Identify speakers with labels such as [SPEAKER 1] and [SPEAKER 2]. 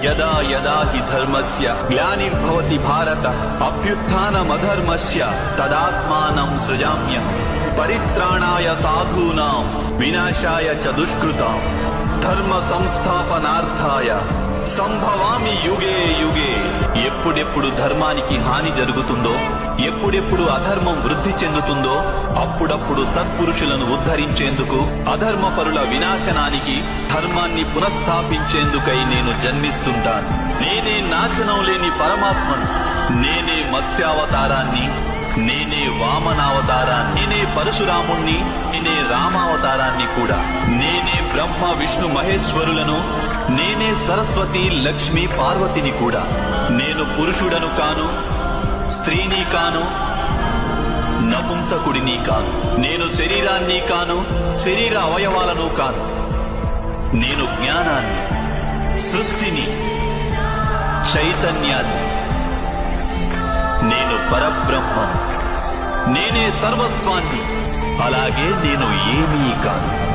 [SPEAKER 1] యదా యదా హి ధర్మస్య గ్లానిర్భవతి భారత అభ్యుత్థానమధర్మస్య తదాత్మానం సృజామ్యహం పరిత్రాణాయ సాధూనాం వినాశాయ చ దుష్కృతాం ధర్మ సంస్థాపనార్థాయ సంభవామి యుగే యుగే. ఎప్పుడెప్పుడు ధర్మానికి హాని జరుగుతుందో, ఎప్పుడెప్పుడు అధర్మం వృద్ధి చెందుతుందో అప్పుడప్పుడు సత్పురుషులను ఉద్ధరించేందుకు, అధర్మపరుల వినాశనానికి, ధర్మాన్ని పునఃస్థాపించేందుకై నేను జన్మిస్తుంటాను. నేనే నాశనం లేని పరమాత్మను. నేనే మత్స్యావతారాన్ని, నేనే వామనావతారాన్ని, నేనే పరశురాముణ్ణి, నేనే రామావతారాన్ని కూడా. నేనే బ్రహ్మ విష్ణు మహేశ్వరులను, నేనే సరస్వతి లక్ష్మి పార్వతిని కూడా. నేను పురుషుడను కాను, స్త్రీని కాను, నపుంసకుడిని కాను. నేను శరీరాన్ని కాను, శరీర అవయవాలను కాను. నేను జ్ఞానాన్ని, సృష్టిని, చైతన్యాన్ని. నేను పరబ్రహ్మను. నేనే సర్వస్వాన్ని. అలాగే నేను ఏమీ కాను.